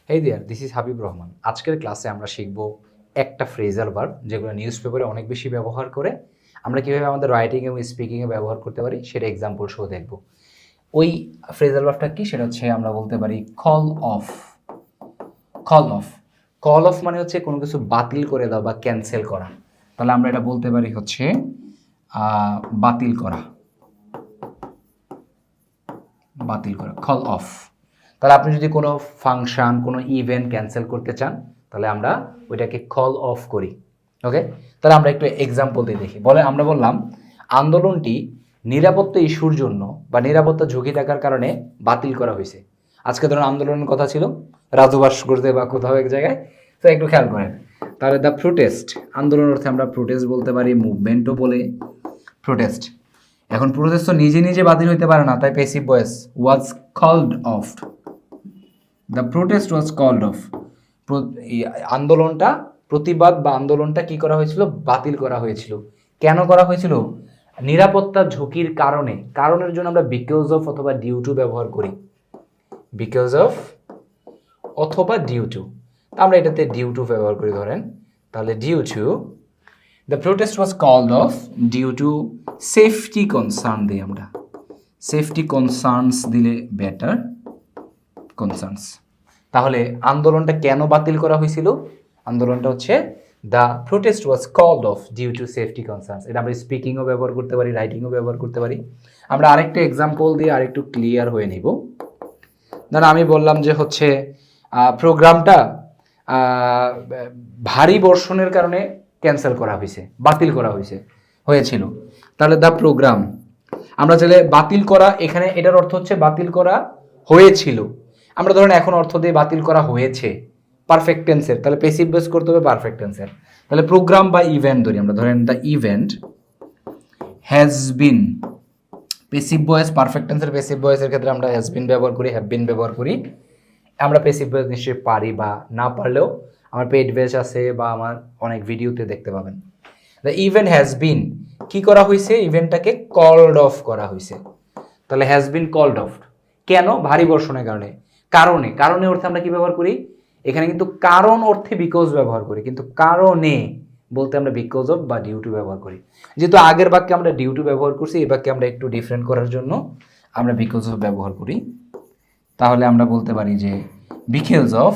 এই দেয়ার, this is Habib Rahman. আজকের ক্লাসে আমরা শিখব একটা ফ্রেজাল ভার্ব যেগুলো নিউজ পেপারে অনেক বেশি ব্যবহার করে আমরা কীভাবে আমাদের রাইটিং এবং স্পিকিংয়ে ব্যবহার করতে পারি সেটা এক্সাম্পল সহ দেখব। ওই ফ্রেজাল ভার্বটা কি, সেটা হচ্ছে আমরা বলতে পারি call of. Call of, call of মানে হচ্ছে কোনো কিছু বাতিল করে দাও বা ক্যান্সেল করা। তাহলে আমরা এটা বলতে পারি হচ্ছে বাতিল করা। বাতিল করা, কল অফ। তাহলে আপনি যদি কোনো ফাংশন, কোনো ইভেন্ট ক্যান্সেল করতে চান তাহলে আমরা ওইটাকে কল অফ করি। ওকে, তাহলে আমরা একটু এক্সাম্পল দিয়ে দেখি। আমরা বললাম আন্দোলনটি নিরাপত্তা ইস্যুর জন্য বা নিরাপত্তা ঝুঁকি থাকার কারণে বাতিল করা হয়েছে। আজকে ধরুন আন্দোলনের কথা ছিল রাজু ভাস্কর্যে বা কোথাও এক জায়গায়, তো একটু খেয়াল করেন। তাহলে দ্য প্রোটেস্ট, আন্দোলন অর্থে আমরা প্রোটেস্ট বলতে পারি, মুভমেন্টও বলে প্রোটেস্ট। এখন প্রোটেস্ট তো নিজে নিজে বাতিল হইতে পারে না, তাই passive voice was called off. The protest was called off. আন্দোলনটা, প্রতিবাদ বা আন্দোলনটা কি করা হয়েছিল? বাতিল করা হয়েছিল। কেন করা হয়েছিল? নিরাপত্তা ঝুঁকির কারণে। কারণের জন্য আমরা বিকজ অফ অথবা ডিউ টু ব্যবহার করি। বিকজ অফ অথবা ডিউ টু, আমরা এটাতে ডিউ টু ব্যবহার করি ধরেন। তাহলে due to the protest was called off due to safety concern দিই আমরা। সেফটি কনসার্নস দিলে বেটার, কনসার্নস। তাহলে আন্দোলনটা কেন বাতিল করা হয়েছিল? আন্দোলনটা হচ্ছে the protest was called off due to safety concerns. এটা আমরা স্পিকিংও ব্যবহার করতে পারি, রাইটিংও ব্যবহার করতে পারি। আমরা আরেকটা এক্সাম্পল দিয়ে আরেকটু ক্লিয়ার হয়ে নিব। ধরুন আমি বললাম যে হচ্ছে প্রোগ্রামটা ভারী বর্ষণের কারণে ক্যান্সেল করা হয়েছে, বাতিল করা হয়েছিল। তাহলে দ্য প্রোগ্রাম, আমরা চাইলে বাতিল করা, এখানে এটার অর্থ হচ্ছে বাতিল করা হয়েছিল। আমরা ধরেন এখন অর্থ দিয়ে বাতিল করা হয়েছে পারফেক্ট টেন্সের, তাহলে প্যাসিভ ভয়েস করতে হবে পারফেক্ট টেন্সের। তাহলে প্রোগ্রাম বা ইভেন্ট ধরি আমরা, ধরেন the event has bin, passive voice perfect টেন্সের প্যাসিভ ভয়েসের ক্ষেত্রে আমরা হ্যাজ বিন ব্যবহার করি, হ্যাভ বিন ব্যবহার করি। আমরা প্যাসিভ ভয়েস নিশ্চয়ই পারি, বা না পারলেও আমার পেইড ব্যাচ আছে বা আমার অনেক ভিডিওতে দেখতে পাবেন। দ্য ইভেন্ট হ্যাজ বিন, কি করা হয়েছে? ইভেন্টটাকে কল্ড অফ করা হয়েছে। তাহলে হ্যাজ বিন কল্ড অফ কেন? ভারী বর্ষণের কারণে। কারণে অর্থে আমরা কি ব্যবহার করি? এখানে কিন্তু কারণ অর্থে বিকজ ব্যবহার করি, কিন্তু কারণে বলতে আমরা বিকজ অফ বা ডিউ টু ব্যবহার করি। যেহেতু আগের বাক্যে আমরা ডিউ টু ব্যবহার করছি, এই বাক্যে আমরা একটু ডিফারেন্ট করার জন্য আমরা বিকজ অফ ব্যবহার করি। তাহলে আমরা বলতে পারি যে বিকজ অফ,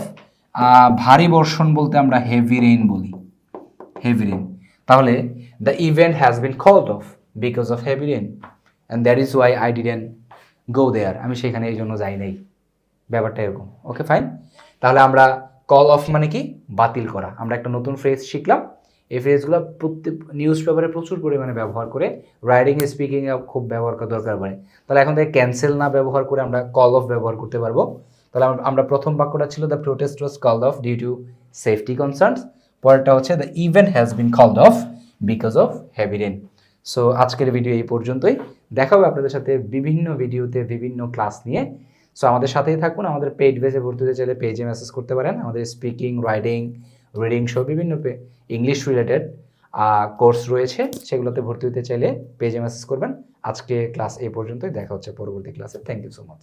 ভারী বর্ষণ বলতে আমরা হেভি রেইন বলি, হেভি রেইন। তাহলে the event has been called off because of heavy rain and that is why I didn't go there, আমি সেখানে এই জন্য যাই নাই। ব্যাপারটা এরকম। Okay fine. তাহলে আমরা কল অফ মানে কি? বাতিল করা। আমরা একটা নতুন ফ্রেজ শিখলাম। এই ফ্রেজগুলো প্রত্যেক নিউজ পেপারে প্রচুর পরিমাণে ব্যবহার করে, রাইটিং স্পিকিংয়ে খুব ব্যবহার করা দরকার পড়ে। তাহলে এখন থেকে ক্যান্সেল না ব্যবহার করে আমরা কল অফ ব্যবহার করতে পারবো। তাহলে আমরা প্রথম বাক্যটা ছিল the protest was called off due to safety concerns. পরেরটা হচ্ছে the event has been called off because of heavy rain. So আজকের ভিডিও এই পর্যন্তই। দেখা হবে আপনাদের সাথে বিভিন্ন ভিডিওতে বিভিন্ন ক্লাস নিয়ে। সো আমাদের সাথেই থাকুন। আমাদের পেইড বেজে ভর্তি হতে চাইলে পেজে মেসেজ করতে পারেন। আমাদের স্পিকিং, রাইটিং, রিডিং সহ বিভিন্ন ইংলিশ রিলেটেড কোর্স রয়েছে, সেগুলোতে ভর্তি হতে চাইলে পেজে মেসেজ করবেন। আজকে ক্লাস এই পর্যন্তই, দেখা হচ্ছে পরবর্তী ক্লাসে। Thank you so much.